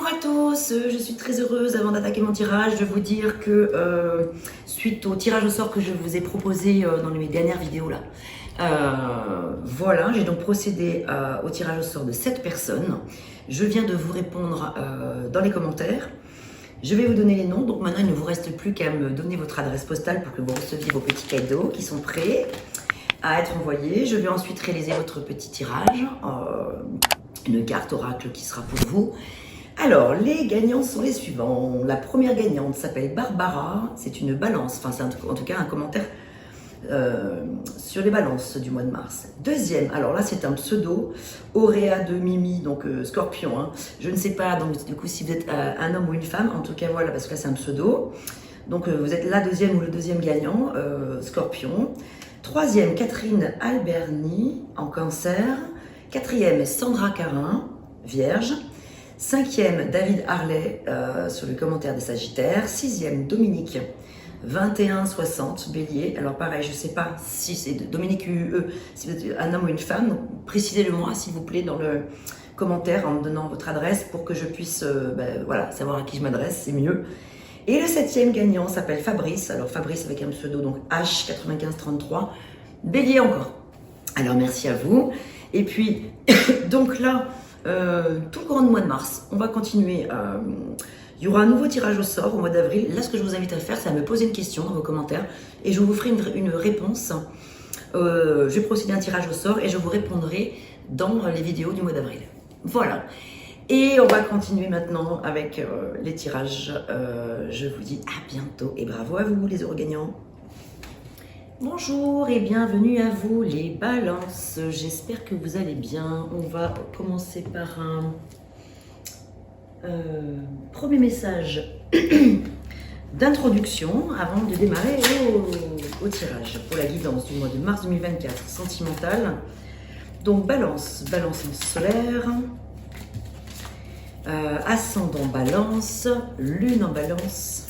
Coucou à tous, je suis très heureuse avant d'attaquer mon tirage de vous dire que suite au tirage au sort que je vous ai proposé dans mes dernières vidéos là, voilà, j'ai donc procédé au tirage au sort de 7 personnes. Je viens de vous répondre dans les commentaires. Je vais vous donner les noms, donc maintenant il ne vous reste plus qu'à me donner votre adresse postale pour que vous receviez vos petits cadeaux qui sont prêts à être envoyés. Je vais ensuite réaliser votre petit tirage, une carte oracle qui sera pour vous. Alors, les gagnants sont les suivants. La première gagnante s'appelle Barbara, c'est une balance, enfin c'est en tout cas un commentaire sur les balances du mois de mars. Deuxième, alors là c'est un pseudo, Auréa de Mimi, donc Scorpion, hein. Je ne sais pas donc du coup si vous êtes un homme ou une femme, en tout cas voilà, parce que là c'est un pseudo. Donc vous êtes la deuxième ou le deuxième gagnant, Scorpion. Troisième, Catherine Alberni, en Cancer. Quatrième, Sandra Carin, Vierge. Cinquième, David Harley sur le commentaire des Sagittaires. Sixième, Dominique 2160, Bélier. Alors pareil, je ne sais pas si c'est Dominique UE, si vous êtes un homme ou une femme. Précisez-le moi s'il vous plaît dans le commentaire en me donnant votre adresse pour que je puisse voilà, savoir à qui je m'adresse, c'est mieux. Et le septième gagnant s'appelle Fabrice. Alors Fabrice avec un pseudo, donc H9533, Bélier encore. Alors merci à vous. Et puis, donc là, tout le grand mois de mars, on va continuer. Il y aura un nouveau tirage au sort au mois d'avril. Là, ce que je vous invite à faire, c'est à me poser une question dans vos commentaires et je vous ferai une réponse. Je vais procéder à un tirage au sort et je vous répondrai dans les vidéos du mois d'avril. Voilà. Et on va continuer maintenant avec les tirages. Je vous dis à bientôt et bravo à vous les heureux gagnants. Bonjour et bienvenue à vous les balances, j'espère que vous allez bien. On va commencer par un premier message d'introduction avant de démarrer au tirage pour la guidance du mois de mars 2024, sentimentale. Donc balance en solaire, ascendant balance, lune en balance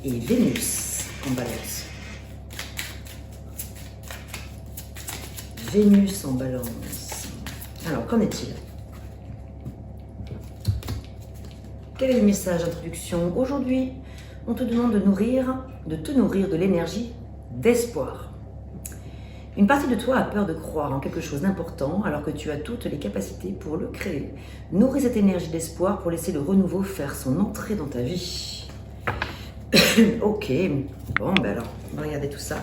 et Vénus en balance. Vénus en balance. Alors, qu'en est-il? Quel est le message d'introduction? Aujourd'hui, on te demande de te nourrir de l'énergie d'espoir. Une partie de toi a peur de croire en quelque chose d'important alors que tu as toutes les capacités pour le créer. Nourris cette énergie d'espoir pour laisser le renouveau faire son entrée dans ta vie. Ok, bon ben alors, on va regarder tout ça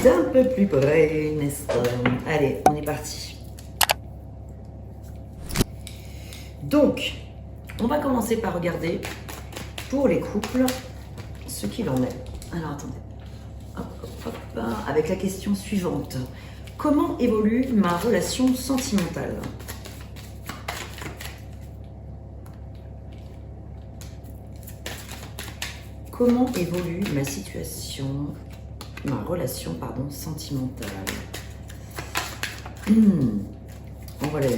d'un peu plus près, n'est-ce pas? Allez, on est parti. Donc, on va commencer par regarder pour les couples ce qu'il en est. Alors, attendez. Hop, hop, hop, avec la question suivante. Comment évolue ma relation sentimentale? Comment évolue ma situation, ma relation, pardon, sentimentale? On va la lire.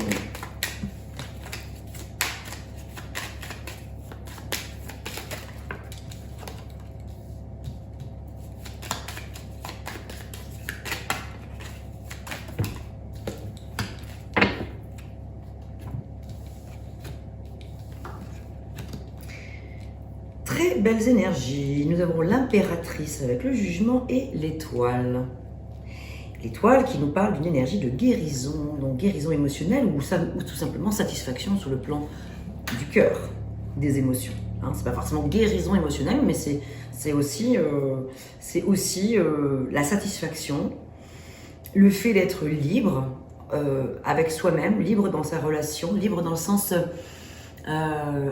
Très belles énergies. Nous avons l'impératrice avec le jugement et l'étoile. L'étoile qui nous parle d'une énergie de guérison, donc guérison émotionnelle ou tout simplement satisfaction sur le plan du cœur, des émotions. Hein, c'est pas forcément guérison émotionnelle, mais c'est aussi la satisfaction, le fait d'être libre avec soi-même, libre dans sa relation, libre dans le sens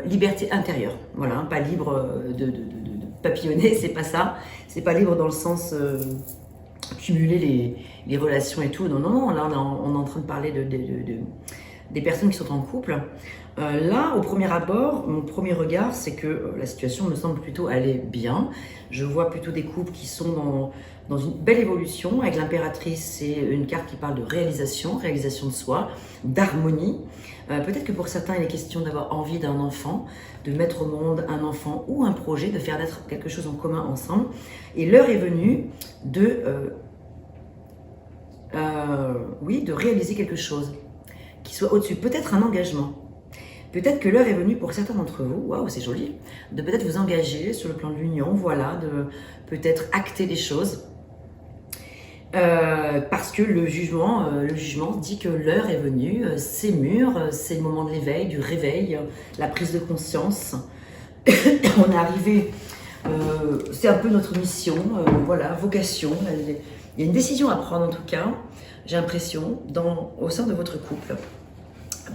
liberté intérieure. Voilà, hein, pas libre de papillonner, c'est pas ça. C'est pas libre dans le sens cumuler les relations et tout. Non, non, non, là on est en train de parler des personnes qui sont en couple. Là, au premier abord, mon premier regard, c'est que la situation me semble plutôt aller bien. Je vois plutôt des couples qui sont dans une belle évolution. Avec l'impératrice, c'est une carte qui parle de réalisation de soi, d'harmonie. Peut-être que pour certains, il est question d'avoir envie d'un enfant, de mettre au monde un enfant ou un projet, de faire naître quelque chose en commun ensemble. Et l'heure est venue de réaliser quelque chose qui soit au-dessus. Peut-être un engagement. Peut-être que l'heure est venue pour certains d'entre vous, waouh, c'est joli, de peut-être vous engager sur le plan de l'union, voilà, de peut-être acter des choses. Parce que le jugement dit que l'heure est venue, c'est mûr, c'est le moment de l'éveil, du réveil, la prise de conscience. On est arrivé, c'est un peu notre mission, voilà, vocation. Il y a une décision à prendre en tout cas, j'ai l'impression, au sein de votre couple,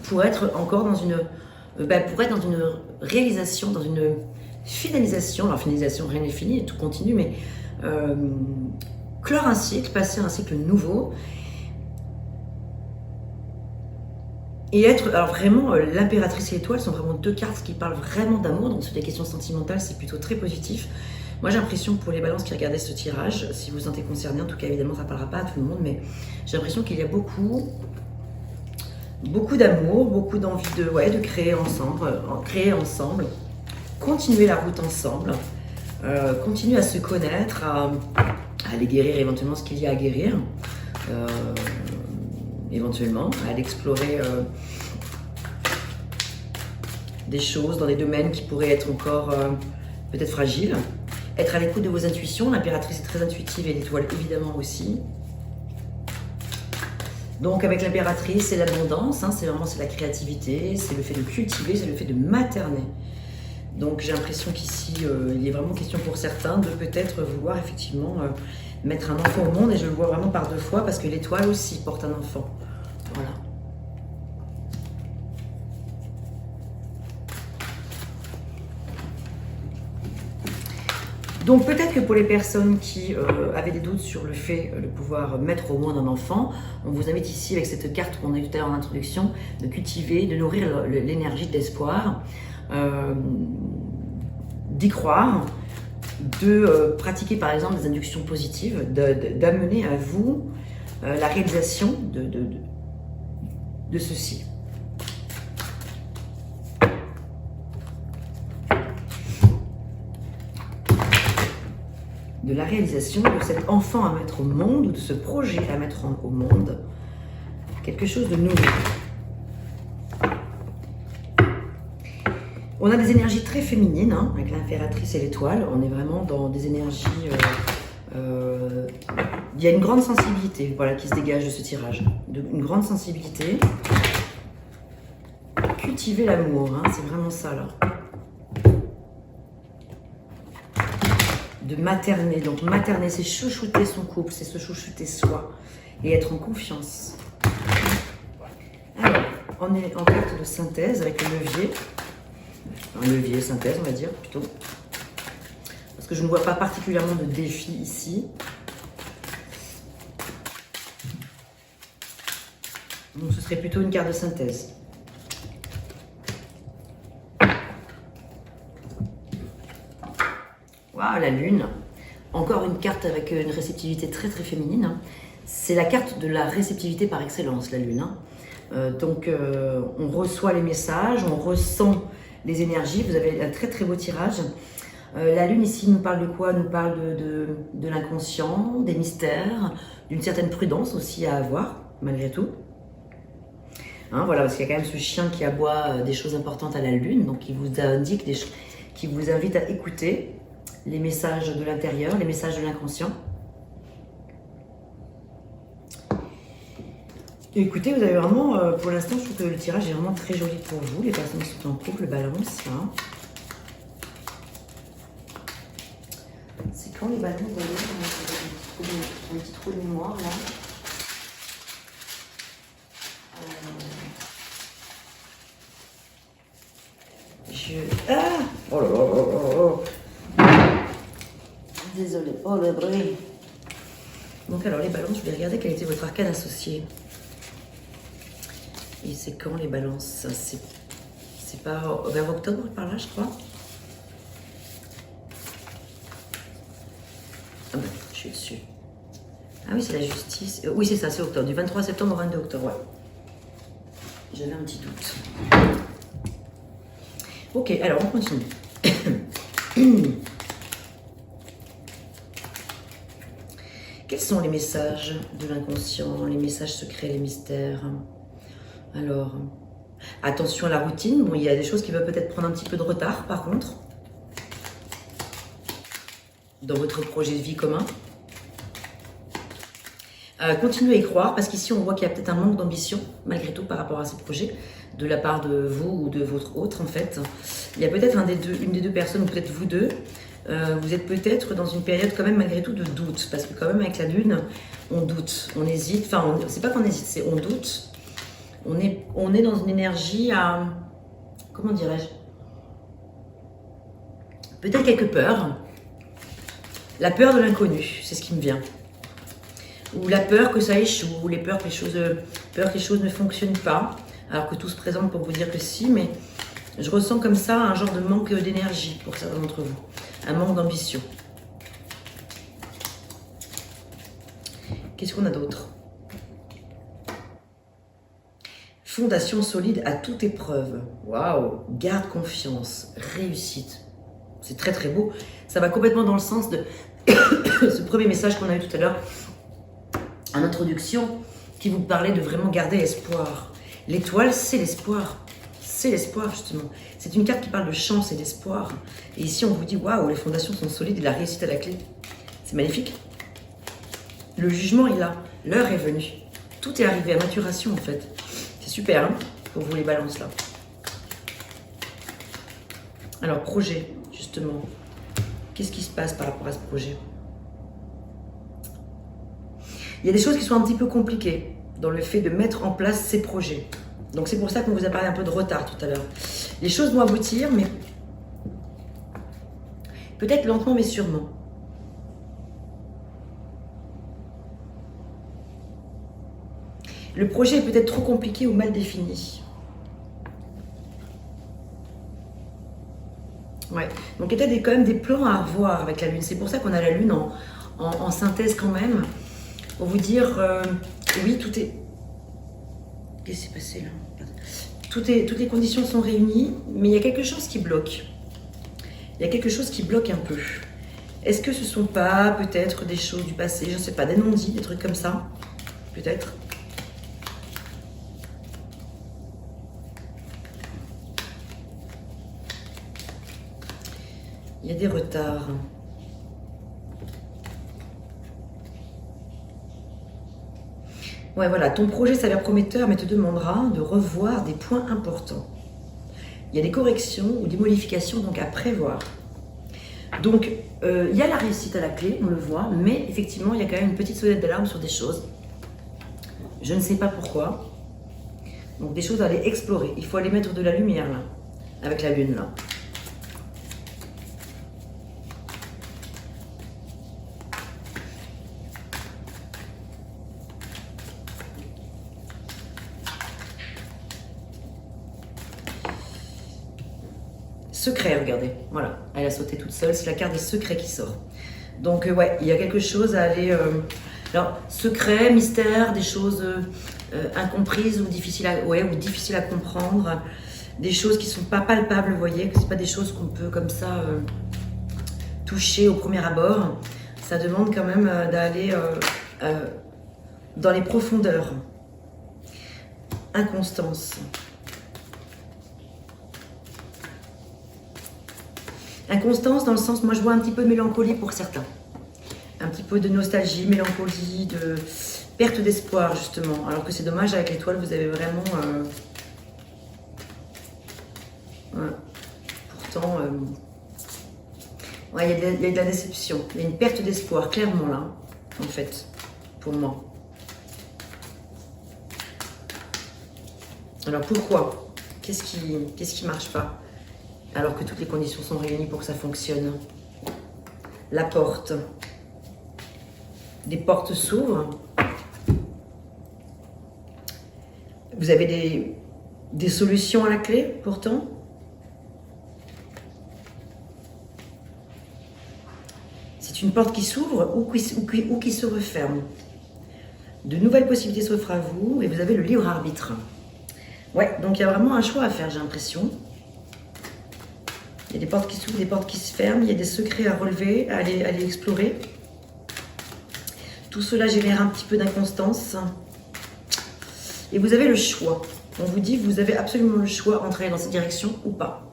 pour être encore dans une, pour être dans une réalisation, dans une finalisation. Alors finalisation, rien n'est fini, tout continue, mais clore un cycle, passer à un cycle nouveau. Et être, alors vraiment, l'impératrice et l'étoile sont vraiment deux cartes qui parlent vraiment d'amour. Donc sur des questions sentimentales, c'est plutôt très positif. Moi, j'ai l'impression, pour les balances qui regardaient ce tirage, si vous vous sentez concerné, en tout cas, évidemment, ça ne parlera pas à tout le monde, mais j'ai l'impression qu'il y a beaucoup d'amour, beaucoup d'envie de créer ensemble, continuer la route ensemble, continuer à se connaître, à aller guérir éventuellement ce qu'il y a à guérir, éventuellement, à aller explorer des choses dans des domaines qui pourraient être encore peut-être fragiles. Être à l'écoute de vos intuitions, l'impératrice est très intuitive et l'étoile évidemment aussi. Donc avec l'impératrice, c'est l'abondance, hein, c'est la créativité, c'est le fait de cultiver, c'est le fait de materner. Donc j'ai l'impression qu'ici, il est vraiment question pour certains de peut-être vouloir effectivement mettre un enfant au monde, et je le vois vraiment par deux fois parce que l'étoile aussi porte un enfant. Voilà. Donc peut-être que pour les personnes qui avaient des doutes sur le fait de pouvoir mettre au monde un enfant, on vous invite ici avec cette carte qu'on a eu tout à l'heure en introduction, de cultiver, de nourrir l'énergie de l'espoir, d'y croire, de pratiquer par exemple des inductions positives, d'amener à vous la réalisation de ceci. De la réalisation de cet enfant à mettre au monde, ou de ce projet à mettre au monde, quelque chose de nouveau. On a des énergies très féminines, hein, avec l'impératrice et l'étoile. On est vraiment dans des énergies... il y a une grande sensibilité, voilà, qui se dégage de ce tirage. Une grande sensibilité. Cultiver l'amour, hein, c'est vraiment ça, là. De materner. Donc materner, c'est chouchouter son couple, c'est se chouchouter soi et être en confiance. Alors, on est en carte de synthèse avec le levier. Un levier synthèse, on va dire, plutôt. Parce que je ne vois pas particulièrement de défi ici. Donc ce serait plutôt une carte de synthèse. Waouh, la lune. Encore une carte avec une réceptivité très très féminine. C'est la carte de la réceptivité par excellence, la lune. Donc on reçoit les messages, on ressent les énergies. Vous avez un très très beau tirage. La lune ici nous parle de quoi? Nous parle de l'inconscient, des mystères, d'une certaine prudence aussi à avoir, malgré tout. Hein, voilà, parce qu'il y a quand même ce chien qui aboie des choses importantes à la lune, donc qui vous indique, qui vous invite à écouter les messages de l'intérieur, les messages de l'inconscient. Écoutez, vous avez vraiment, pour l'instant, je trouve que le tirage est vraiment très joli pour vous, les personnes qui sont en couple, balance, là. C'est quand les ballons, vous voyez, un petit trou de mémoire, là. Ah, oh là là là là. Désolée, oh le bruit. Donc alors les balances, je vais regarder quel était votre arcane associé. Et c'est quand les balances? C'est pas vers octobre par là, je crois. Ah ben, je suis dessus. Ah oui, c'est la justice. Oui, c'est ça, c'est octobre. Du 23 septembre au 22 octobre, ouais. J'avais un petit doute. Ok, alors on continue. Quels sont les messages de l'inconscient, les messages secrets, les mystères? Alors, Attention à la routine. Bon, il y a des choses qui peuvent peut-être prendre un petit peu de retard, par contre, dans votre projet de vie commun. Continuez à y croire, parce qu'ici, on voit qu'il y a peut-être un manque d'ambition, malgré tout, par rapport à ce projet, de la part de vous ou de votre autre, en fait. Il y a peut-être une des deux personnes, ou peut-être vous deux. Vous êtes peut-être dans une période, quand même, malgré tout, de doute, parce que quand même, avec la lune, on doute, on hésite. Enfin, c'est pas qu'on hésite, c'est on doute. On est dans une énergie à... Comment dirais-je? Peut-être quelques peurs. La peur de l'inconnu, c'est ce qui me vient. Ou la peur que ça échoue, ou les peurs que les choses ne fonctionnent pas, alors que tout se présente pour vous dire que si, mais je ressens comme ça un genre de manque d'énergie pour certains d'entre vous, un manque d'ambition. Qu'est-ce qu'on a d'autre? Fondation solide à toute épreuve. Waouh! Garde confiance, réussite. C'est très très beau. Ça va complètement dans le sens de ce premier message qu'on a eu tout à l'heure en introduction, qui vous parlait de vraiment garder l'espoir. L'étoile, c'est l'espoir. C'est l'espoir, justement. C'est une carte qui parle de chance et d'espoir. Et ici, on vous dit, waouh, les fondations sont solides et la réussite à la clé. C'est magnifique. Le jugement est là. L'heure est venue. Tout est arrivé à maturation, en fait. C'est super, hein, pour vous, les balances, là. Alors, projet, justement. Qu'est-ce qui se passe par rapport à ce projet? Il y a des choses qui sont un petit peu compliquées dans le fait de mettre en place ces projets. Donc c'est pour ça qu'on vous a parlé un peu de retard tout à l'heure. Les choses vont aboutir, mais peut-être lentement mais sûrement. Le projet est peut-être trop compliqué ou mal défini. Ouais, donc il y a quand même des plans à revoir avec la Lune. C'est pour ça qu'on a la Lune en synthèse quand même. Pour vous dire, oui, tout est... Qu'est-ce qui s'est passé là? Toutes les conditions sont réunies, mais il y a quelque chose qui bloque. Il y a quelque chose qui bloque un peu. Est-ce que ce ne sont pas peut-être des choses du passé, je ne sais pas, des non-dits, des trucs comme ça? Peut-être. Il y a des retards. Ouais, voilà, ton projet s'avère prometteur, mais te demandera de revoir des points importants. Il y a des corrections ou des modifications donc à prévoir. Donc, il y a la réussite à la clé, on le voit, mais effectivement, il y a quand même une petite sonnette d'alarme sur des choses. Je ne sais pas pourquoi. Donc, des choses à aller explorer. Il faut aller mettre de la lumière, là, avec la lune, là. Secret, regardez, voilà, elle a sauté toute seule, c'est la carte des secrets qui sort. Donc ouais, il y a quelque chose à aller... alors, secret, mystère, des choses incomprises ou difficiles à comprendre, des choses qui ne sont pas palpables, vous voyez, que ce pas des choses qu'on peut comme ça toucher au premier abord. Ça demande quand même d'aller dans les profondeurs. Inconstance. Inconstance dans le sens, moi je vois un petit peu de mélancolie pour certains. Un petit peu de nostalgie, mélancolie, de perte d'espoir justement. Alors que c'est dommage, avec l'étoile, vous avez vraiment... ouais. Pourtant, ouais, il y a de la déception. Il y a une perte d'espoir, clairement là, en fait, pour moi. Alors pourquoi? Qu'est-ce qui marche pas? Alors que toutes les conditions sont réunies pour que ça fonctionne. La porte. Des portes s'ouvrent. Vous avez des solutions à la clé, pourtant. C'est une porte qui s'ouvre ou qui se referme. De nouvelles possibilités s'offrent à vous et vous avez le libre arbitre. Ouais, donc il y a vraiment un choix à faire, j'ai l'impression. Il y a des portes qui s'ouvrent, des portes qui se ferment, il y a des secrets à relever, à aller explorer. Tout cela génère un petit peu d'inconstance. Et vous avez le choix. On vous dit que vous avez absolument le choix entre aller dans cette direction ou pas.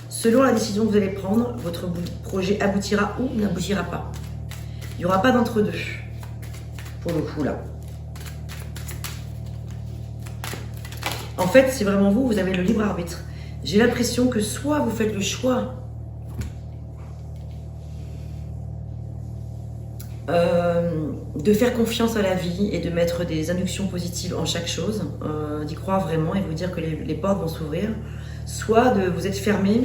Selon la décision que vous allez prendre, votre projet aboutira ou n'aboutira pas. Il n'y aura pas d'entre-deux, pour le coup là. En fait, c'est vraiment vous, vous avez le libre arbitre. J'ai l'impression que soit vous faites le choix de faire confiance à la vie et de mettre des inductions positives en chaque chose, d'y croire vraiment et de vous dire que les portes vont s'ouvrir, soit de vous êtes fermé,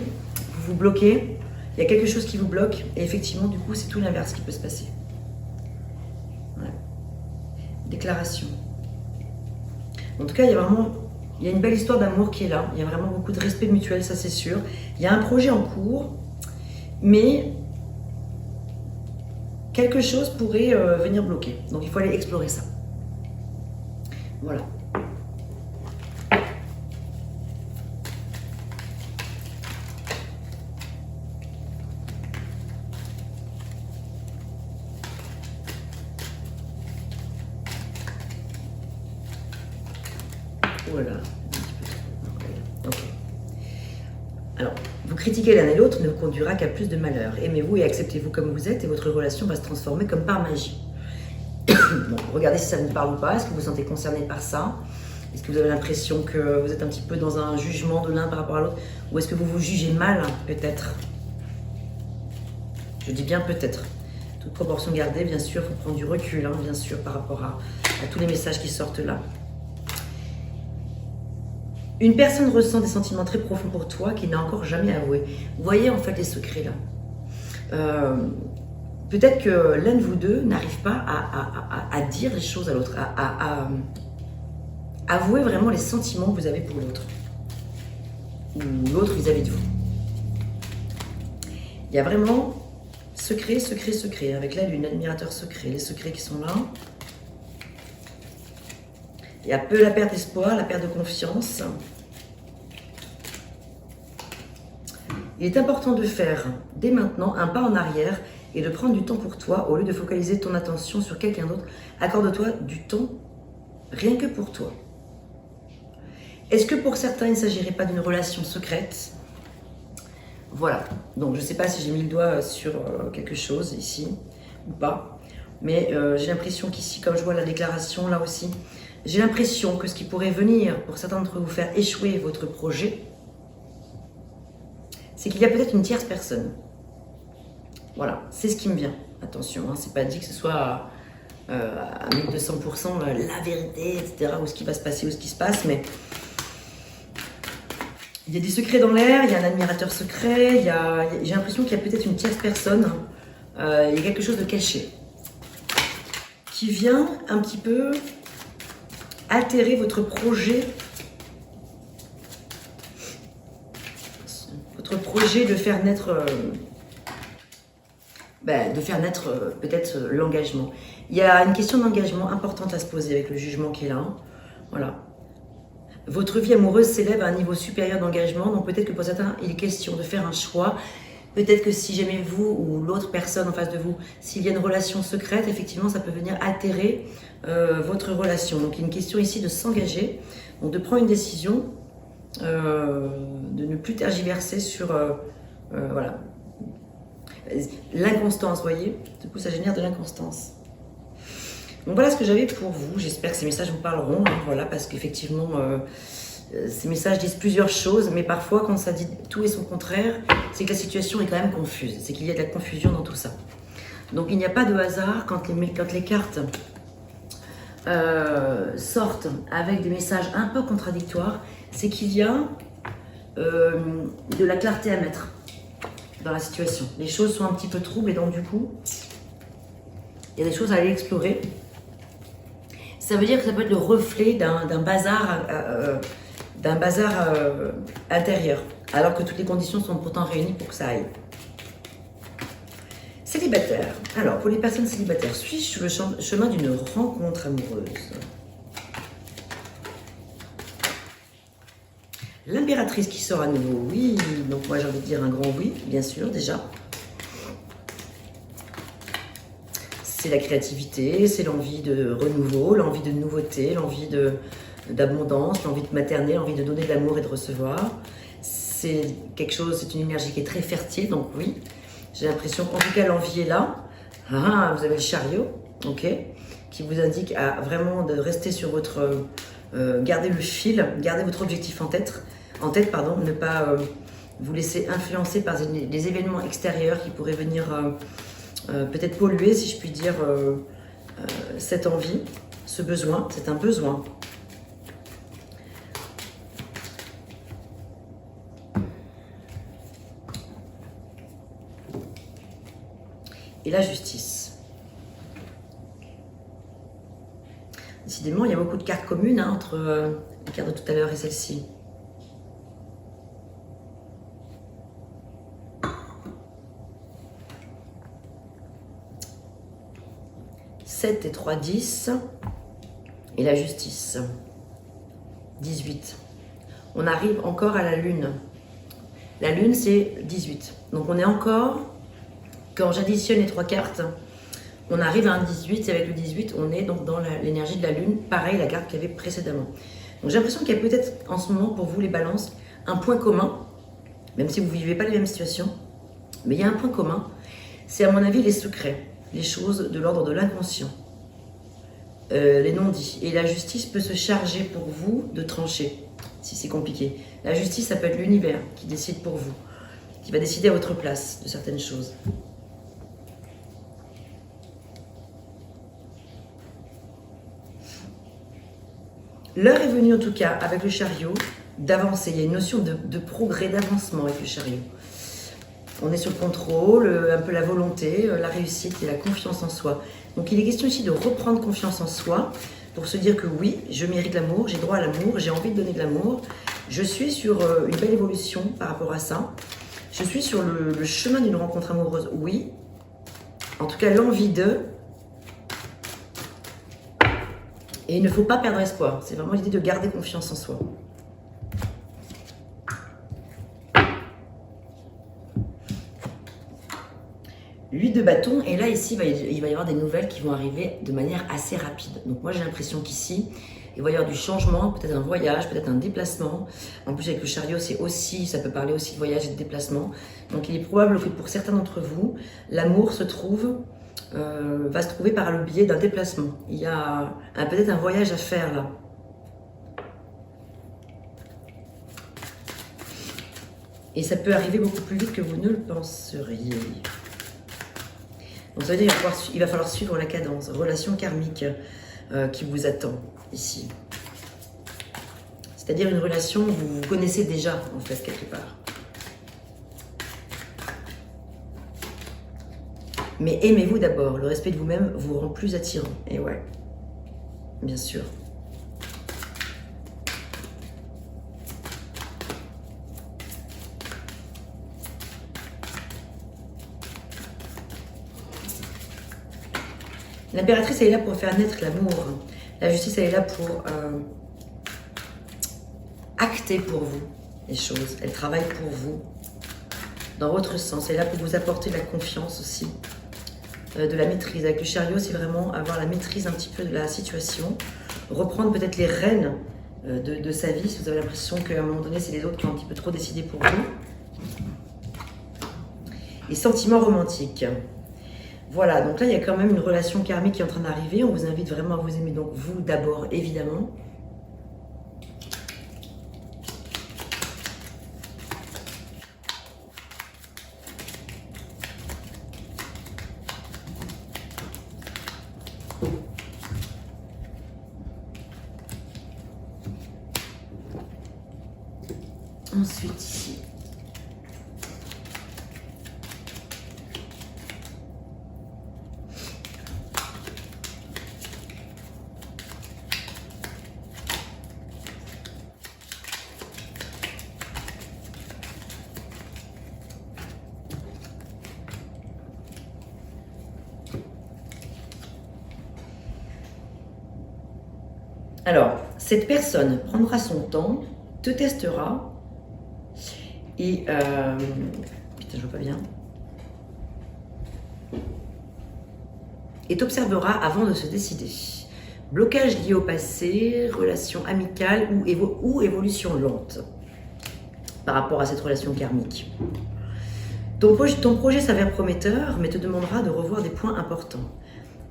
vous vous bloquez, il y a quelque chose qui vous bloque et effectivement du coup c'est tout l'inverse qui peut se passer. Ouais. Déclaration. En tout cas il y a une belle histoire d'amour qui est là, il y a vraiment beaucoup de respect mutuel, ça c'est sûr. Il y a un projet en cours, mais quelque chose pourrait venir bloquer. Donc il faut aller explorer ça. Voilà. Voilà. Ok. Alors, vous critiquer l'un et l'autre ne vous conduira qu'à plus de malheur. Aimez-vous et acceptez-vous comme vous êtes et votre relation va se transformer comme par magie. Bon, regardez si ça vous parle ou pas. Est-ce que vous vous sentez concerné par ça? Est-ce que vous avez l'impression que vous êtes un petit peu dans un jugement de l'un par rapport à l'autre? Ou est-ce que vous vous jugez mal, peut-être? Je dis bien peut-être. Toute proportion gardée, bien sûr, il faut prendre du recul, hein, bien sûr, par rapport à tous les messages qui sortent là. Une personne ressent des sentiments très profonds pour toi qu'il n'a encore jamais avoué. Vous voyez en fait les secrets là. Peut-être que l'un de vous deux n'arrive pas à dire les choses à l'autre, à avouer vraiment les sentiments que vous avez pour l'autre. Ou l'autre vis-à-vis de vous. Il y a vraiment secret, secret, secret. Avec la lune, admirateur secret, les secrets qui sont là. Il y a peu la perte d'espoir, la perte de confiance. Il est important de faire dès maintenant un pas en arrière et de prendre du temps pour toi au lieu de focaliser ton attention sur quelqu'un d'autre. Accorde-toi du temps rien que pour toi. Est-ce que pour certains, il ne s'agirait pas d'une relation secrète? Voilà. Donc, je ne sais pas si j'ai mis le doigt sur quelque chose ici ou pas. Mais j'ai l'impression qu'ici, comme je vois la déclaration là aussi, j'ai l'impression que ce qui pourrait venir pour certains d'entre vous faire échouer votre projet, c'est qu'il y a peut-être une tierce personne. Voilà, c'est ce qui me vient. Attention, hein, c'est pas dit que ce soit à 1200% la vérité, etc., ou ce qui va se passer, ou ce qui se passe, mais il y a des secrets dans l'air, il y a un admirateur secret, j'ai l'impression qu'il y a peut-être une tierce personne, il y a quelque chose de caché, qui vient un petit peu altérer votre projet de faire naître, peut-être l'engagement. Il y a une question d'engagement importante à se poser avec le jugement qui est là. Hein. Voilà. Votre vie amoureuse s'élève à un niveau supérieur d'engagement, donc peut-être que pour certains, il est question de faire un choix. Peut-être que si jamais vous ou l'autre personne en face de vous, s'il y a une relation secrète, effectivement, ça peut venir altérer votre relation. Donc, il y a une question ici de s'engager, donc de prendre une décision, de ne plus tergiverser sur voilà. L'inconstance, vous voyez. Du coup, ça génère de l'inconstance. Donc, voilà ce que j'avais pour vous. J'espère que ces messages vous parleront. Hein, voilà, parce qu'effectivement, ces messages disent plusieurs choses, mais parfois, quand ça dit tout et son contraire, c'est que la situation est quand même confuse. C'est qu'il y a de la confusion dans tout ça. Donc, il n'y a pas de hasard quand les cartes sortent avec des messages un peu contradictoires. C'est qu'il y a de la clarté à mettre dans la situation. Les choses sont un petit peu troubles et donc, du coup, il y a des choses à aller explorer. Ça veut dire que ça peut être le reflet d'un bazar intérieur, alors que toutes les conditions sont pourtant réunies pour que ça aille. Célibataire. Alors, pour les personnes célibataires, suis-je sur le chemin d'une rencontre amoureuse? L'impératrice qui sort à nouveau, oui. Donc moi j'ai envie de dire un grand oui, bien sûr, déjà. C'est la créativité, c'est l'envie de renouveau, l'envie de nouveauté, l'envie de d'abondance, l'envie de materner, l'envie de donner de l'amour et de recevoir. C'est quelque chose, c'est une énergie qui est très fertile, donc oui, j'ai l'impression qu'en tout cas l'envie est là. Ah, vous avez le chariot, ok, qui vous indique à vraiment de rester sur votre, garder le fil, garder votre objectif en tête, pardon, ne pas vous laisser influencer par des événements extérieurs qui pourraient venir peut-être polluer, si je puis dire, cette envie, ce besoin, c'est un besoin. Et la justice. Décidément, il y a beaucoup de cartes communes hein, entre les cartes de tout à l'heure et celle-ci. « 7 et 3, 10. Et la justice. 18. On arrive encore à la lune. La lune, c'est 18. Donc on est encore... Quand j'additionne les 3 cartes, on arrive à un 18, et avec le 18, on est donc dans l'énergie de la lune, pareil la carte qu'il y avait précédemment. Donc j'ai l'impression qu'il y a peut-être en ce moment, pour vous les balances, un point commun, même si vous ne vivez pas les mêmes situations, mais il y a un point commun, c'est à mon avis les secrets, les choses de l'ordre de l'inconscient, les non-dits. Et la justice peut se charger pour vous de trancher, si c'est compliqué. La justice, ça peut être l'univers qui décide pour vous, qui va décider à votre place de certaines choses. L'heure est venue en tout cas avec le chariot d'avancer. Il y a une notion de progrès, d'avancement avec le chariot. On est sur le contrôle, un peu la volonté, la réussite et la confiance en soi. Donc il est question ici de reprendre confiance en soi pour se dire que oui, je mérite l'amour, j'ai droit à l'amour, j'ai envie de donner de l'amour. Je suis sur une belle évolution par rapport à ça. Je suis sur le chemin d'une rencontre amoureuse, oui. En tout cas, l'envie de... Et il ne faut pas perdre espoir. C'est vraiment l'idée de garder confiance en soi. L'huile de bâton, et là ici, il va y avoir des nouvelles qui vont arriver de manière assez rapide. Donc moi j'ai l'impression qu'ici, il va y avoir du changement, peut-être un voyage, peut-être un déplacement. En plus avec le chariot, c'est aussi, ça peut parler aussi de voyage et de déplacement. Donc il est probable que pour certains d'entre vous, l'amour se trouve... va se trouver par le biais d'un déplacement. Il y a peut-être un voyage à faire là. Et ça peut arriver beaucoup plus vite que vous ne le penseriez. Donc ça veut dire qu'il va falloir suivre la cadence, relation karmique qui vous attend ici. C'est-à-dire une relation que vous connaissez déjà en fait quelque part. Mais aimez-vous d'abord. Le respect de vous-même vous rend plus attirant. Et ouais, bien sûr. L'impératrice, elle est là pour faire naître l'amour. La justice, elle est là pour acter pour vous les choses. Elle travaille pour vous, dans votre sens. Elle est là pour vous apporter de la confiance aussi. De la maîtrise. Avec le chariot, c'est vraiment avoir la maîtrise un petit peu de la situation, reprendre peut-être les rênes de sa vie, si vous avez l'impression qu'à un moment donné, c'est les autres qui ont un petit peu trop décidé pour vous. Les sentiments romantiques. Voilà, donc là, il y a quand même une relation karmique qui est en train d'arriver. On vous invite vraiment à vous aimer, donc vous d'abord, évidemment. Ensuite, ici. Alors, cette personne prendra son temps, te testera et... putain, je vois pas bien. Et t'observera avant de se décider. Blocage lié au passé, relation amicale ou évolution lente par rapport à cette relation karmique. Ton projet s'avère prometteur, mais te demandera de revoir des points importants.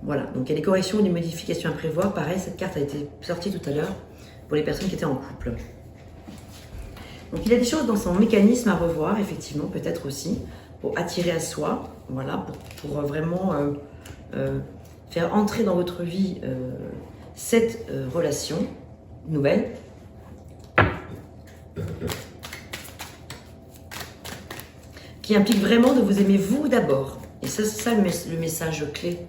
Voilà, donc il y a des corrections ou des modifications à prévoir. Pareil, cette carte a été sortie tout à l'heure pour les personnes qui étaient en couple. Donc il y a des choses dans son mécanisme à revoir, effectivement, peut-être aussi, pour attirer à soi, voilà, pour vraiment faire entrer dans votre vie cette relation nouvelle. Qui implique vraiment de vous aimer vous d'abord. Et ça, c'est ça le message clé.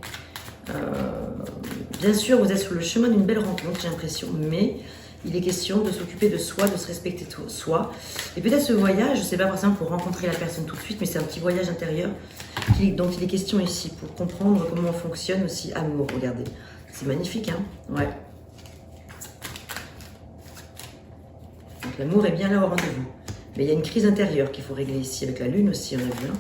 Bien sûr, vous êtes sur le chemin d'une belle rencontre, j'ai l'impression, mais il est question de s'occuper de soi, de se respecter soi. Et peut-être ce voyage, je ne sais pas forcément pour rencontrer la personne tout de suite, mais c'est un petit voyage intérieur dont il est question ici, pour comprendre comment fonctionne aussi amour. Regardez, c'est magnifique, hein? Ouais. Donc l'amour est bien là au rendez-vous. Mais il y a une crise intérieure qu'il faut régler ici, avec la lune aussi, on a vu. Hein.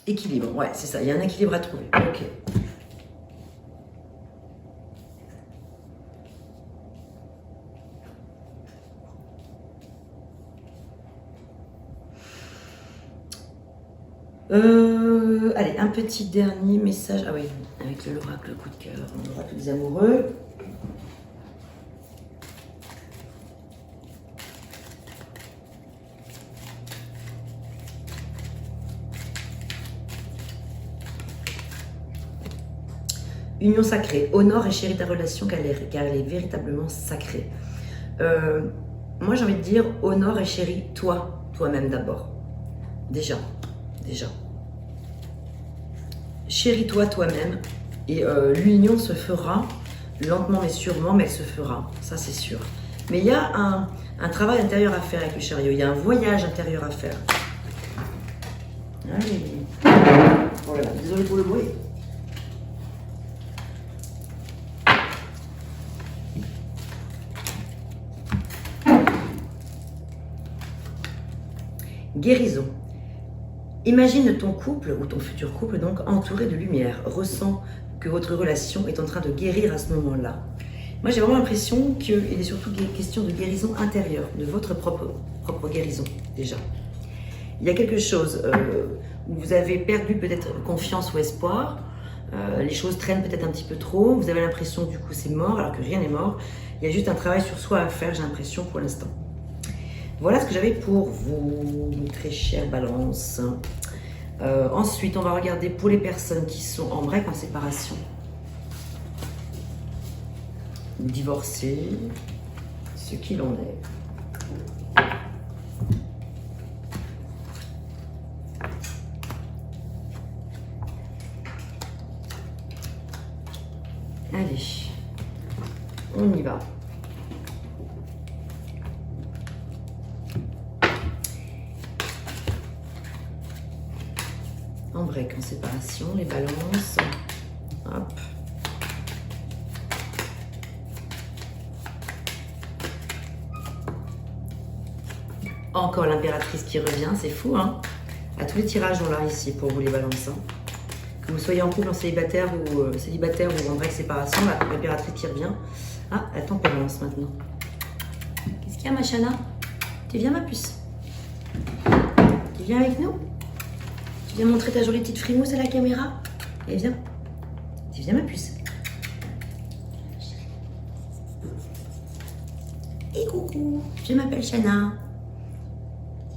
Équilibre, ouais, c'est ça, il y a un équilibre à trouver. Ok. Allez, un petit dernier message. Ah oui, avec l'oracle coup de cœur, l'oracle des amoureux. Union sacrée, honore et chéris ta relation car elle est véritablement sacrée. Moi j'ai envie de dire, honore et chéris toi-même d'abord. Déjà. Chéris-toi toi-même et l'union se fera lentement mais sûrement, mais elle se fera, ça c'est sûr. Mais il y a un travail intérieur à faire avec le chariot, il y a un voyage intérieur à faire. Allez. Oh là là, désolé pour le bruit. Guérison. Imagine ton couple, ou ton futur couple, donc entouré de lumière. Ressens que votre relation est en train de guérir à ce moment-là. Moi, j'ai vraiment l'impression qu'il est surtout question de guérison intérieure, de votre propre guérison, déjà. Il y a quelque chose où vous avez perdu peut-être confiance ou espoir. Les choses traînent peut-être un petit peu trop. Vous avez l'impression, du coup, c'est mort, alors que rien n'est mort. Il y a juste un travail sur soi à faire, j'ai l'impression, pour l'instant. Voilà ce que j'avais pour vous, mes très chères balances. Ensuite, on va regarder pour les personnes qui sont en break, en séparation. Divorcés, ce qu'il en est. Allez, on y va. En break, en séparation, les balances. Hop. Encore l'impératrice qui revient, c'est fou, hein? À tous les tirages, on l'a ici pour vous les balances. Hein. Que vous soyez en couple, en célibataire ou en break séparation, l'impératrice qui revient. Ah, la tempérance maintenant. Qu'est-ce qu'il y a, ma Chana? Tu viens, ma puce? Tu viens avec nous? Tu viens montrer ta jolie petite frimousse à la caméra? Et viens. Tu viens, ma puce? Et coucou, je m'appelle Chana.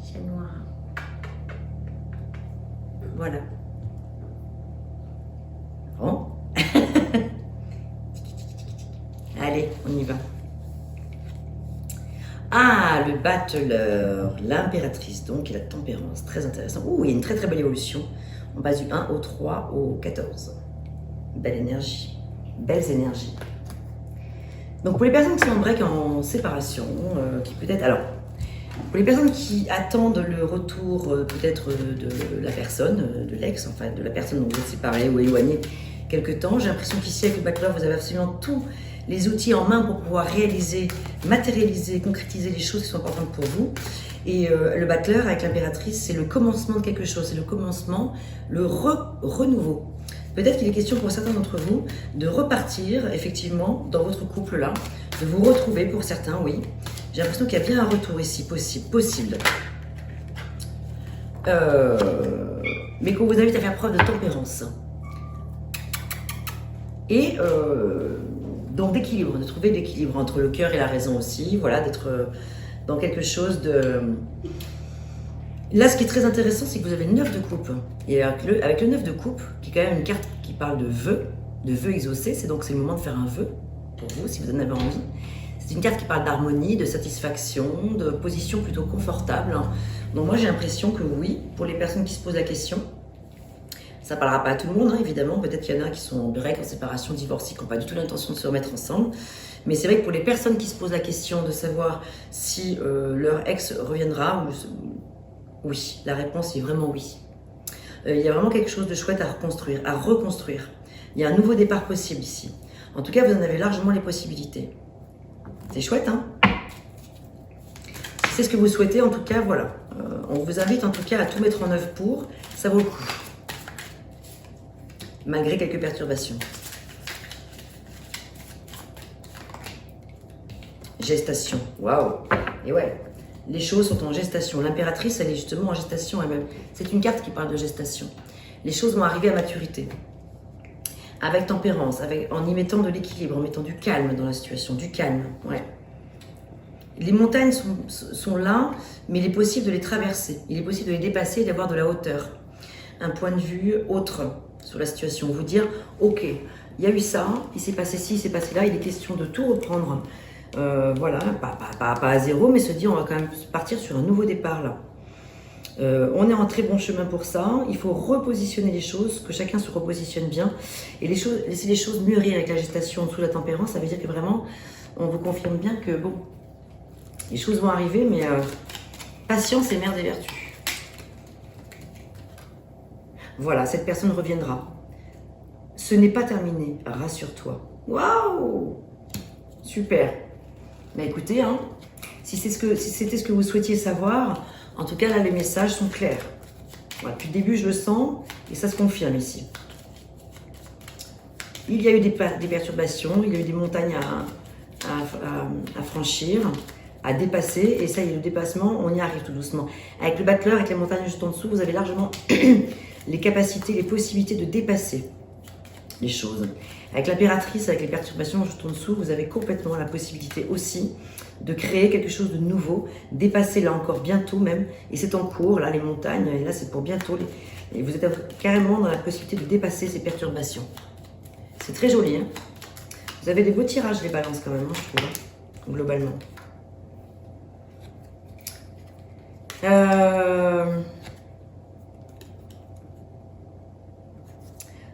Chat noir. Voilà. Bon. Allez, on y va. Ah, le battleur, l'impératrice, donc, et la tempérance. Très intéressant. Ouh, il y a une très très belle évolution. On passe du 1 au 3 au 14. Belle énergie. Belles énergies. Donc, pour les personnes qui sont en break, en séparation, qui peut-être... Alors, pour les personnes qui attendent le retour peut-être de la personne, de l'ex, enfin de la personne dont vous êtes séparés ou éloignés quelque temps, j'ai l'impression qu'ici avec le battleur, vous avez absolument tous les outils en main pour pouvoir réaliser, matérialiser, concrétiser les choses qui sont importantes pour vous. Et le battleur avec l'impératrice, c'est le commencement de quelque chose, c'est le commencement, le renouveau. Peut-être qu'il est question pour certains d'entre vous de repartir effectivement dans votre couple là, de vous retrouver pour certains, oui. J'ai l'impression qu'il y a bien un retour ici, possible. Mais qu'on vous invite à faire preuve de tempérance. Et donc d'équilibre, de trouver l'équilibre entre le cœur et la raison aussi, voilà, d'être dans quelque chose de... Là, ce qui est très intéressant, c'est que vous avez le 9 de coupe. Et avec le 9 de coupe, qui est quand même une carte qui parle de vœux exaucés, c'est le moment de faire un vœu, pour vous, si vous en avez envie. C'est une carte qui parle d'harmonie, de satisfaction, de position plutôt confortable. Donc moi, j'ai l'impression que oui, pour les personnes qui se posent la question, ça ne parlera pas à tout le monde, hein, évidemment. Peut-être qu'il y en a qui sont en break, en séparation, divorcés, qui n'ont pas du tout l'intention de se remettre ensemble. Mais c'est vrai que pour les personnes qui se posent la question de savoir si leur ex reviendra, oui, la réponse est vraiment oui. Il y a vraiment quelque chose de chouette à reconstruire, Il y a un nouveau départ possible ici. En tout cas, vous en avez largement les possibilités. C'est chouette, hein? Si c'est ce que vous souhaitez, en tout cas, voilà. On vous invite en tout cas à tout mettre en œuvre pour. Ça vaut le coup. Malgré quelques perturbations. Gestation. Waouh! Et ouais, les choses sont en gestation. L'impératrice, elle est justement en gestation elle-même. C'est une carte qui parle de gestation. Les choses vont arriver à maturité. Avec tempérance, en y mettant de l'équilibre, en mettant du calme dans la situation. Du calme, ouais. Les montagnes sont là, mais il est possible de les traverser. Il est possible de les dépasser et d'avoir de la hauteur. Un point de vue autre sur la situation. Vous dire, ok, il y a eu ça, il s'est passé ci, il s'est passé là, il est question de tout reprendre. Voilà, pas à zéro, mais se dire, on va quand même partir sur un nouveau départ là. On est en très bon chemin pour ça. Il faut repositionner les choses, que chacun se repositionne bien. Et laisser les choses mûrir avec la gestation en dessous de la tempérance, ça veut dire que vraiment, on vous confirme bien que bon, les choses vont arriver, mais patience est mère des vertus. Voilà, cette personne reviendra. Ce n'est pas terminé, rassure-toi. Waouh! Super. Mais écoutez, hein, si c'était ce que vous souhaitiez savoir, en tout cas là les messages sont clairs. Voilà, depuis le début je le sens et ça se confirme ici. Il y a eu des perturbations, il y a eu des montagnes à franchir, à dépasser, et ça y est, le dépassement, on y arrive tout doucement. Avec le battleur, avec les montagnes juste en dessous, vous avez largement les capacités, les possibilités de dépasser les choses. Avec l'impératrice, avec les perturbations juste en dessous, vous avez complètement la possibilité aussi de créer quelque chose de nouveau, dépasser là encore bientôt même, et c'est en cours, là les montagnes, et là c'est pour bientôt, et vous êtes carrément dans la possibilité de dépasser ces perturbations. C'est très joli, hein. Vous avez des beaux tirages les balances quand même, hein, je trouve, hein, globalement.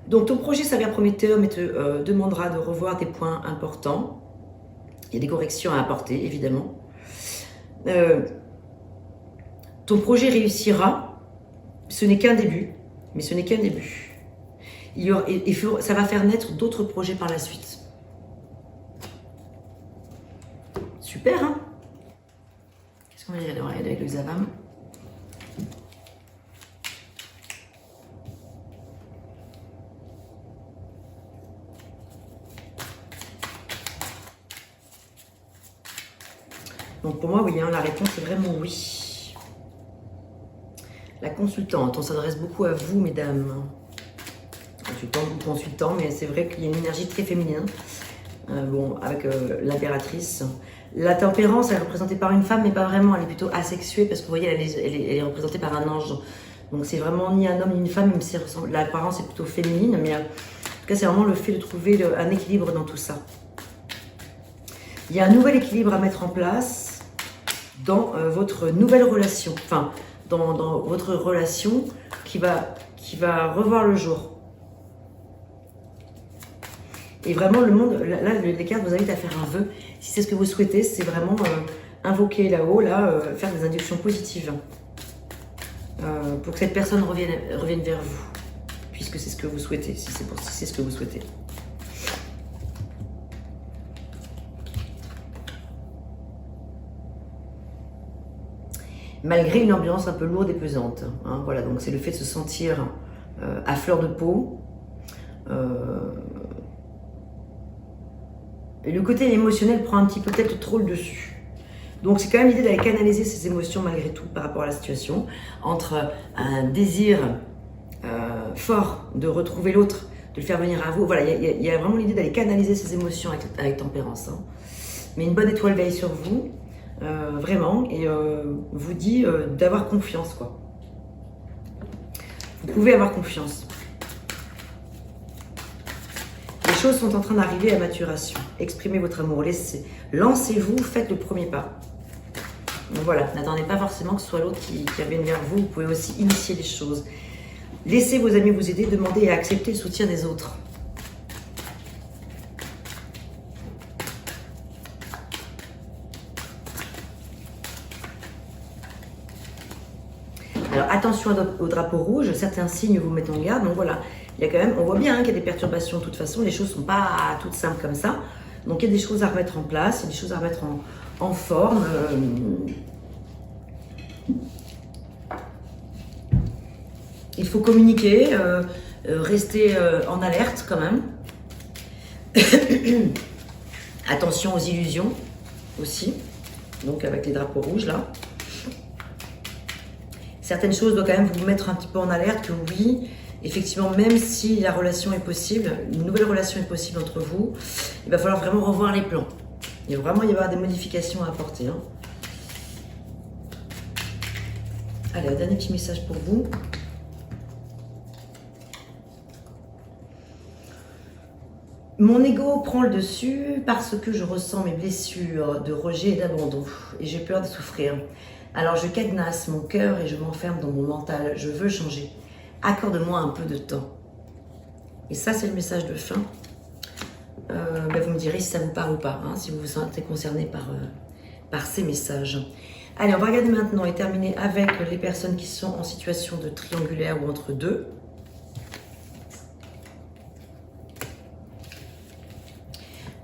Donc ton projet s'avère prometteur, mais te demandera de revoir des points importants. Il y a des corrections à apporter, évidemment. Ton projet réussira. Ce n'est qu'un début, mais ce n'est qu'un début. Ça va faire naître d'autres projets par la suite. Super, hein? Qu'est-ce qu'on va dire avec le Xavam? Donc pour moi, oui, hein, la réponse est vraiment oui. La consultante, on s'adresse beaucoup à vous, mesdames. Consultante ou consultant, mais c'est vrai qu'il y a une énergie très féminine. Bon, avec l'impératrice. La tempérance, elle est représentée par une femme, mais pas vraiment. Elle est plutôt asexuée parce que vous voyez, elle est représentée par un ange. Donc c'est vraiment ni un homme ni une femme, même si l'apparence est plutôt féminine. Mais en tout cas, c'est vraiment le fait de trouver un équilibre dans tout ça. Il y a un nouvel équilibre à mettre en place dans votre nouvelle relation, enfin dans votre relation qui va revoir le jour. Et vraiment le monde, là les cartes vous invitent à faire un vœu. Si c'est ce que vous souhaitez, c'est vraiment invoquer là-haut, faire des inductions positives pour que cette personne revienne vers vous, puisque c'est ce que vous souhaitez, si c'est ce que vous souhaitez. Malgré une ambiance un peu lourde et pesante. Hein, voilà, donc c'est le fait de se sentir à fleur de peau, Et le côté émotionnel prend un petit peu peut-être trop le dessus. Donc c'est quand même l'idée d'aller canaliser ses émotions malgré tout par rapport à la situation, entre un désir fort de retrouver l'autre, de le faire venir à vous. Voilà, il y a vraiment l'idée d'aller canaliser ses émotions avec tempérance. Hein. Mais une bonne étoile veille sur vous, vraiment, et vous dit d'avoir confiance, quoi. Vous pouvez avoir confiance. Les choses sont en train d'arriver à maturation. Exprimez votre amour, lancez-vous, faites le premier pas. Donc voilà, n'attendez pas forcément que ce soit l'autre qui vienne vers vous. Vous pouvez aussi initier les choses. Laissez vos amis vous aider, demandez et acceptez le soutien des autres. Alors attention au drapeau rouge, certains signes vous mettent en garde. Donc voilà, il y a quand même, on voit bien qu'il y a des perturbations de toute façon. Les choses ne sont pas toutes simples comme ça. Donc il y a des choses à remettre en place, il y a des choses à remettre en forme. Il faut communiquer, rester en alerte quand même. Attention aux illusions aussi, donc avec les drapeaux rouges là. Certaines choses doivent quand même vous mettre un petit peu en alerte que oui, effectivement, même si la relation est possible, une nouvelle relation est possible entre vous, il va falloir vraiment revoir les plans. Il va vraiment y avoir des modifications à apporter. Hein. Allez, un dernier petit message pour vous. Mon ego prend le dessus parce que je ressens mes blessures de rejet et d'abandon et j'ai peur de souffrir. Alors je cadenasse mon cœur et je m'enferme dans mon mental. Je veux changer. Accorde-moi un peu de temps. Et ça, c'est le message de fin. Vous me direz si ça vous parle ou pas, hein, si vous vous sentez concerné par ces messages. Allez, on va regarder maintenant et terminer avec les personnes qui sont en situation de triangulaire ou entre deux.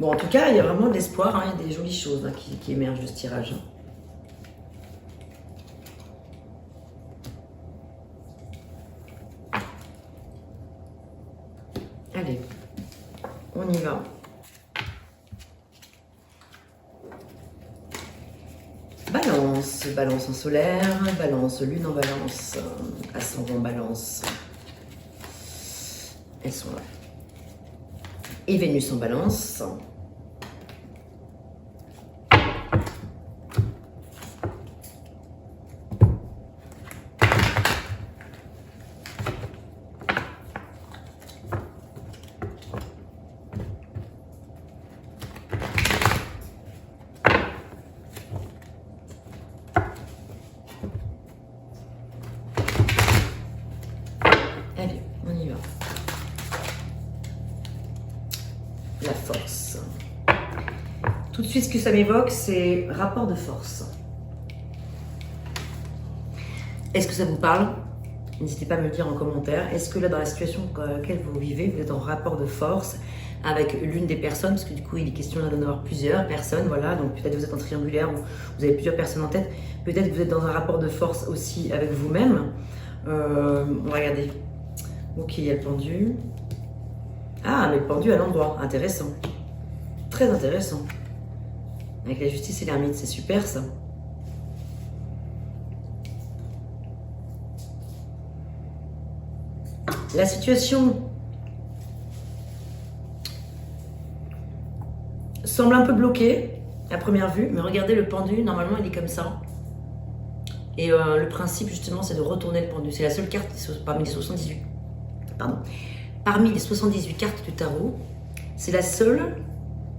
Bon, en tout cas, il y a vraiment de l'espoir, hein, il y a des jolies choses hein, qui émergent de ce tirage. Hein. Allez, on y va. Balance, balance en solaire, balance lune en balance, ascendant balance. Elles sont là. Et Vénus en balance. Allez, on y va. La force. Tout de suite, ce que ça m'évoque, c'est rapport de force. Est-ce que ça vous parle? N'hésitez pas à me le dire en commentaire. Est-ce que là, dans la situation dans laquelle vous vivez, vous êtes en rapport de force avec l'une des personnes? Parce que du coup, il est question là d'en avoir plusieurs personnes. Voilà, donc peut-être vous êtes en triangulaire ou vous avez plusieurs personnes en tête. Peut-être que vous êtes dans un rapport de force aussi avec vous-même. On va regarder. Ok, il y a le pendu. Ah, mais le pendu à l'endroit. Intéressant. Très intéressant. Avec la justice et l'ermite, c'est super ça. La situation semble un peu bloquée à première vue, mais regardez le pendu, normalement il est comme ça. Et le principe justement c'est de retourner le pendu. C'est la seule carte parmi les 78. Pardon. Parmi les 78 cartes du tarot, c'est la seule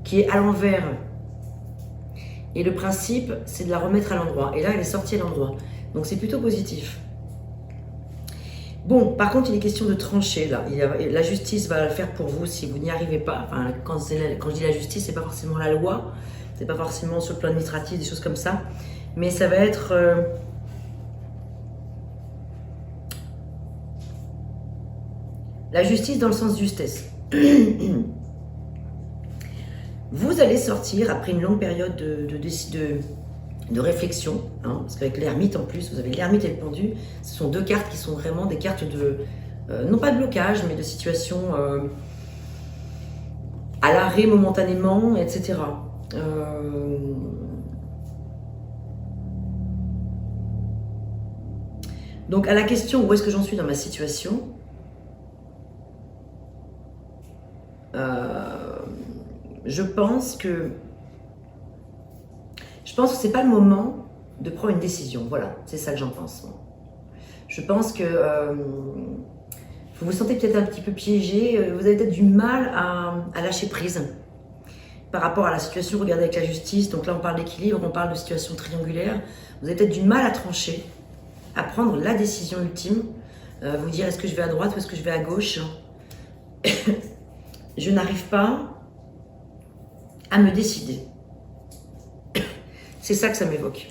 qui est à l'envers. Et le principe, c'est de la remettre à l'endroit. Et là, elle est sortie à l'endroit. Donc, c'est plutôt positif. Bon, par contre, il est question de trancher, là. La justice va le faire pour vous si vous n'y arrivez pas. Enfin, quand je dis la justice, c'est pas forcément la loi. C'est pas forcément sur le plan administratif, des choses comme ça. Mais ça va être... la justice dans le sens justesse. Vous allez sortir après une longue période de réflexion, hein, parce qu'avec l'ermite en plus, vous avez l'ermite et le pendu, ce sont deux cartes qui sont vraiment des cartes de, non pas de blocage, mais de situation à l'arrêt momentanément, etc. Donc à la question où est-ce que j'en suis dans ma situation, je pense que c'est pas le moment de prendre une décision. Voilà, c'est ça que j'en pense. Je pense que vous vous sentez peut-être un petit peu piégé, vous avez peut-être du mal à lâcher prise par rapport à la situation. Regardez avec la justice, donc là on parle d'équilibre, on parle de situation triangulaire. Vous avez peut-être du mal à trancher, à prendre la décision ultime, vous dire est-ce que je vais à droite ou est-ce que je vais à gauche. Je n'arrive pas à me décider. C'est ça que ça m'évoque.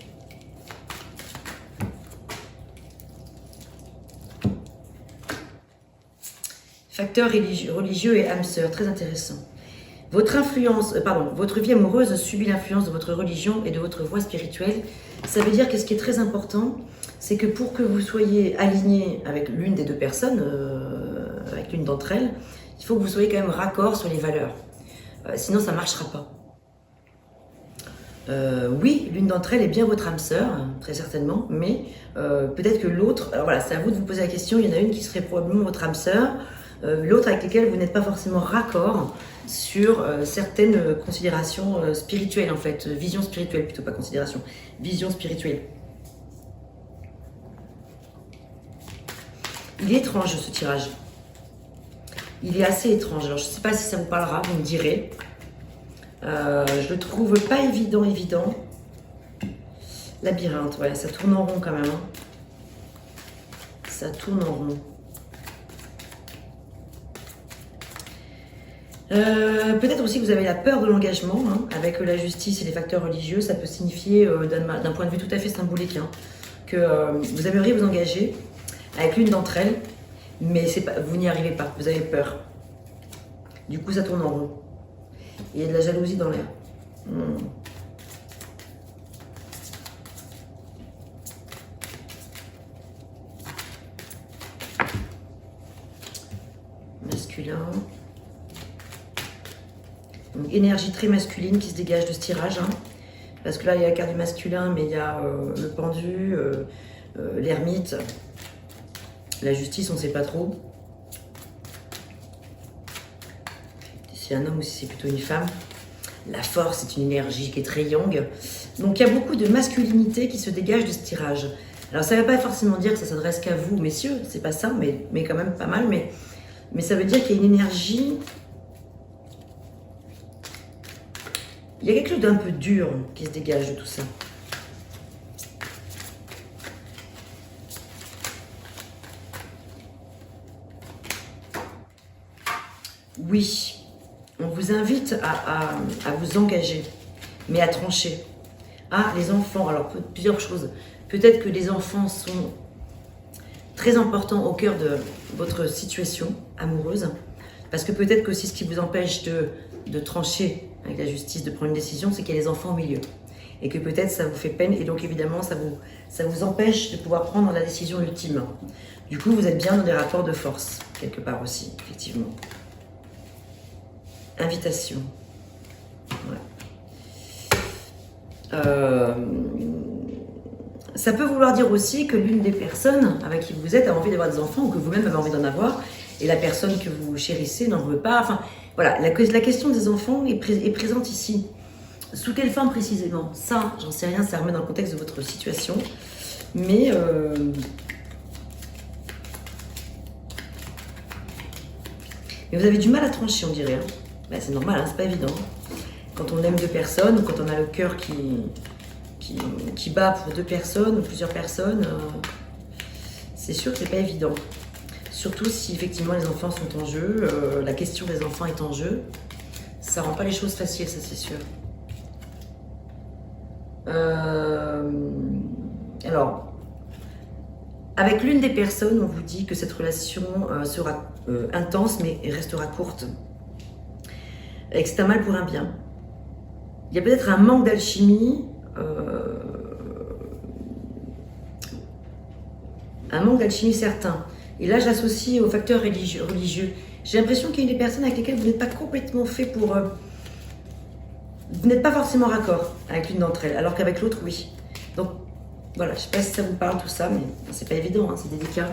Facteur religieux et âme sœur, très intéressant. Votre influence, votre vie amoureuse subit l'influence de votre religion et de votre voie spirituelle. Ça veut dire que ce qui est très important, c'est que pour que vous soyez aligné avec l'une des deux personnes, avec l'une d'entre elles, il faut que vous soyez quand même raccord sur les valeurs. Sinon, ça ne marchera pas. Oui, l'une d'entre elles est bien votre âme sœur, très certainement, mais peut-être que l'autre, alors voilà, c'est à vous de vous poser la question, il y en a une qui serait probablement votre âme sœur, l'autre avec laquelle vous n'êtes pas forcément raccord sur certaines considérations spirituelles en fait, vision spirituelle plutôt, pas considération, vision spirituelle. Il est étrange ce tirage. Il est assez étrange, alors je ne sais pas si ça vous parlera, vous me direz. Je le trouve pas évident. Labyrinthe, ouais, ça tourne en rond quand même. Hein. Ça tourne en rond. Peut-être aussi que vous avez la peur de l'engagement, hein, avec la justice et les facteurs religieux. Ça peut signifier, d'un point de vue tout à fait symbolique, hein, que vous aimeriez vous engager avec l'une d'entre elles, mais vous n'y arrivez pas, vous avez peur. Du coup, ça tourne en rond. Il y a de la jalousie dans l'air. Masculin. Une énergie très masculine qui se dégage de ce tirage. Hein. Parce que là, il y a la carte du masculin, mais il y a le pendu, l'ermite, la justice, on ne sait pas trop. Si c'est un homme ou si c'est plutôt une femme. La force, c'est une énergie qui est très yang. Donc, il y a beaucoup de masculinité qui se dégage de ce tirage. Alors, ça ne veut pas forcément dire que ça s'adresse qu'à vous, messieurs. C'est pas ça, mais quand même pas mal. Mais ça veut dire qu'il y a une énergie... Il y a quelque chose d'un peu dur qui se dégage de tout ça. Oui, on vous invite à vous engager, mais à trancher. Ah, les enfants, alors plusieurs choses. Peut-être que les enfants sont très importants au cœur de votre situation amoureuse, parce que peut-être que aussi ce qui vous empêche de trancher avec la justice, de prendre une décision, c'est qu'il y a les enfants au milieu. Et que peut-être ça vous fait peine, et donc évidemment ça vous empêche de pouvoir prendre la décision ultime. Du coup, vous êtes bien dans des rapports de force, quelque part aussi, effectivement. Invitation. Ouais. Ça peut vouloir dire aussi que l'une des personnes avec qui vous êtes a envie d'avoir des enfants, ou que vous-même avez envie d'en avoir, et la personne que vous chérissez n'en veut pas. Enfin, voilà, la question des enfants est présente ici. Sous quelle forme précisément? Ça, j'en sais rien, ça remet dans le contexte de votre situation. Mais vous avez du mal à trancher, on dirait. Hein. Ben, c'est normal, hein, c'est pas évident. Quand on aime deux personnes, ou quand on a le cœur qui bat pour deux personnes ou plusieurs personnes, c'est sûr que c'est pas évident. Surtout si effectivement les enfants sont en jeu, la question des enfants est en jeu. Ça rend pas les choses faciles, ça c'est sûr. Alors, avec l'une des personnes, on vous dit que cette relation sera intense mais restera courte. Et que c'est un mal pour un bien. Il y a peut-être un manque d'alchimie, certain. Et là, j'associe au facteur religieux. J'ai l'impression qu'il y a des personnes avec lesquelles vous n'êtes pas complètement fait pour... vous n'êtes pas forcément raccord avec l'une d'entre elles, alors qu'avec l'autre, oui. Donc, voilà, je ne sais pas si ça vous parle tout ça, mais c'est pas évident, hein, c'est délicat.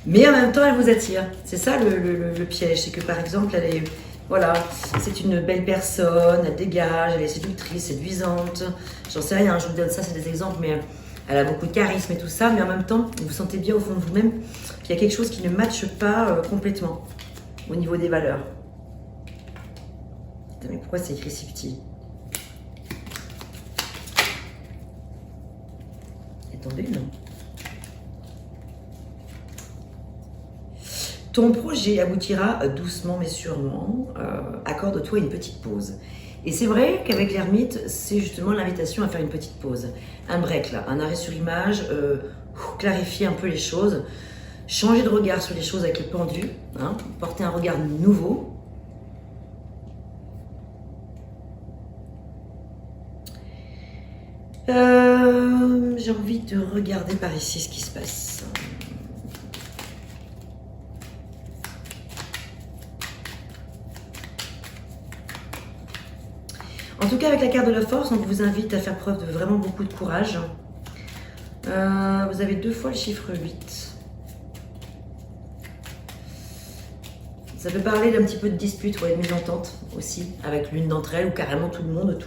Mais en même temps, elle vous attire. C'est ça le piège, c'est que par exemple, elle est... Voilà, c'est une belle personne, elle dégage, elle est séductrice, séduisante. J'en sais rien, je vous donne ça, c'est des exemples, mais elle a beaucoup de charisme et tout ça. Mais en même temps, vous sentez bien au fond de vous-même qu'il y a quelque chose qui ne matche pas complètement au niveau des valeurs. Putain, mais pourquoi c'est écrit si petit? Attendez, non. Ton projet aboutira doucement mais sûrement. Accorde-toi une petite pause. Et c'est vrai qu'avec l'ermite, c'est justement l'invitation à faire une petite pause. Un break là, un arrêt sur image, clarifier un peu les choses, changer de regard sur les choses avec le pendu, hein, porter un regard nouveau. J'ai envie de regarder par ici ce qui se passe. En tout cas, avec la carte de la force, on vous invite à faire preuve de vraiment beaucoup de courage. Vous avez 2 fois le chiffre 8. Ça peut parler d'un petit peu de dispute, ouais, de mésentente aussi, avec l'une d'entre elles, ou carrément tout le monde,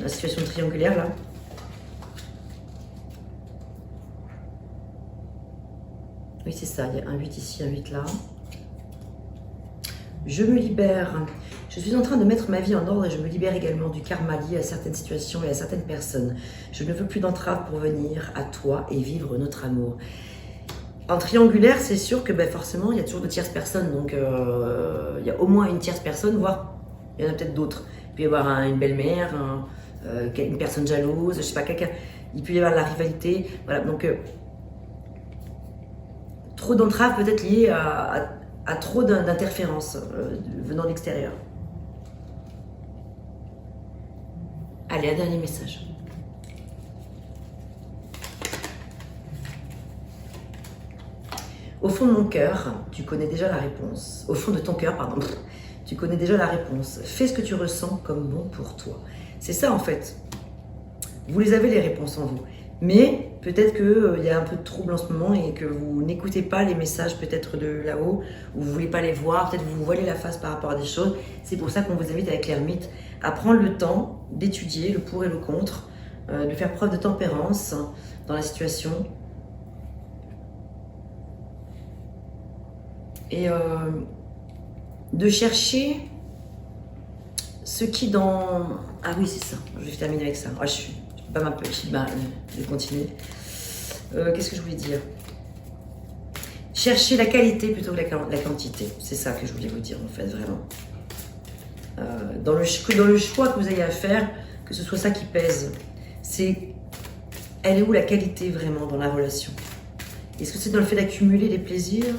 la situation triangulaire là. Oui, c'est ça, il y a un 8 ici, un 8 là. Je me libère. Je suis en train de mettre ma vie en ordre et je me libère également du karma lié à certaines situations et à certaines personnes. Je ne veux plus d'entrave pour venir à toi et vivre notre amour. En triangulaire, c'est sûr que forcément, il y a toujours de tierces personnes. Donc, il y a au moins une tierce personne, voire il y en a peut-être d'autres. Il peut y avoir une belle-mère, une personne jalouse, je sais pas, quelqu'un. Il peut y avoir de la rivalité. Voilà, donc trop d'entraves peut-être liées à trop d'interférences venant de l'extérieur. Allez, un dernier message. Au fond de mon cœur, tu connais déjà la réponse. Au fond de ton cœur, pardon, tu connais déjà la réponse. Fais ce que tu ressens comme bon pour toi. C'est ça en fait. Vous les avez les réponses en vous. Mais peut-être qu'il y a un peu de trouble en ce moment et que vous n'écoutez pas les messages peut-être de là-haut, ou vous ne voulez pas les voir, peut-être vous voilez la face par rapport à des choses. C'est pour ça qu'on vous invite avec l'ermite à prendre le temps d'étudier le pour et le contre, de faire preuve de tempérance dans la situation. Et de chercher ce qui dans... Ah oui, c'est ça, je vais terminer avec ça. Ah, je peux pas m'empêcher de continuer. Qu'est-ce que je voulais dire? Chercher la qualité plutôt que la quantité. C'est ça que je voulais vous dire en fait, vraiment. Dans le choix que vous ayez à faire, que ce soit ça qui pèse, c'est elle est où la qualité vraiment dans la relation? Est-ce que c'est dans le fait d'accumuler des plaisirs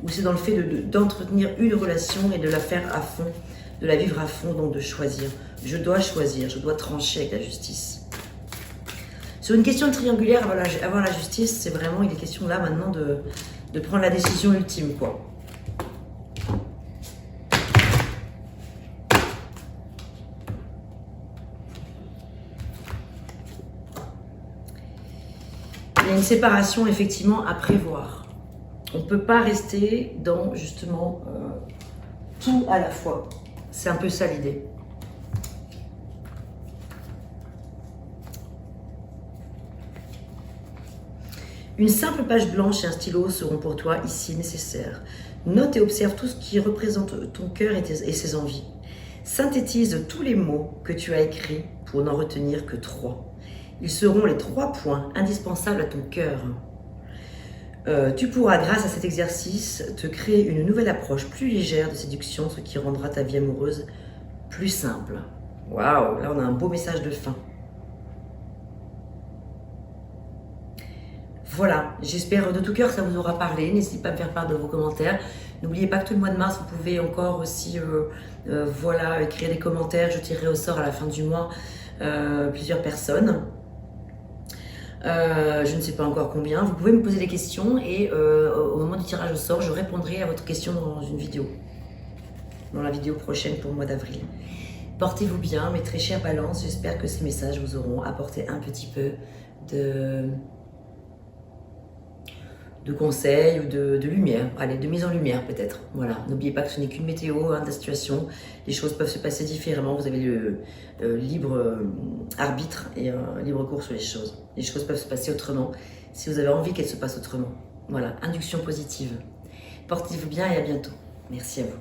ou c'est dans le fait d'entretenir une relation et de la faire à fond, de la vivre à fond, donc de choisir? Je dois choisir, je dois trancher avec la justice. Sur une question triangulaire, avoir la justice, c'est vraiment, il est question là maintenant de prendre la décision ultime, quoi. Il y a une séparation effectivement à prévoir. On ne peut pas rester dans justement tout à la fois. C'est un peu ça l'idée. Une simple page blanche et un stylo seront pour toi ici nécessaires. Note et observe tout ce qui représente ton cœur et ses envies. Synthétise tous les mots que tu as écrits pour n'en retenir que 3. Ils seront les 3 points indispensables à ton cœur. Tu pourras, grâce à cet exercice, te créer une nouvelle approche plus légère de séduction, ce qui rendra ta vie amoureuse plus simple. Waouh, là on a un beau message de fin. Voilà, j'espère de tout cœur que ça vous aura parlé. N'hésitez pas à me faire part de vos commentaires. N'oubliez pas que tout le mois de mars, vous pouvez encore aussi voilà, écrire des commentaires. Je tirerai au sort à la fin du mois plusieurs personnes. Je ne sais pas encore combien. Vous pouvez me poser des questions et au moment du tirage au sort, je répondrai à votre question dans une vidéo. Dans la vidéo prochaine pour le mois d'avril. Portez-vous bien, mes très chères balances. J'espère que ces messages vous auront apporté un petit peu de conseils ou de lumière, allez, de mise en lumière peut-être. Voilà, n'oubliez pas que ce n'est qu'une météo, hein, de la situation. Les choses peuvent se passer différemment. Vous avez le libre arbitre et libre cours sur les choses. Les choses peuvent se passer autrement si vous avez envie qu'elles se passent autrement. Voilà, induction positive. Portez-vous bien et à bientôt. Merci à vous.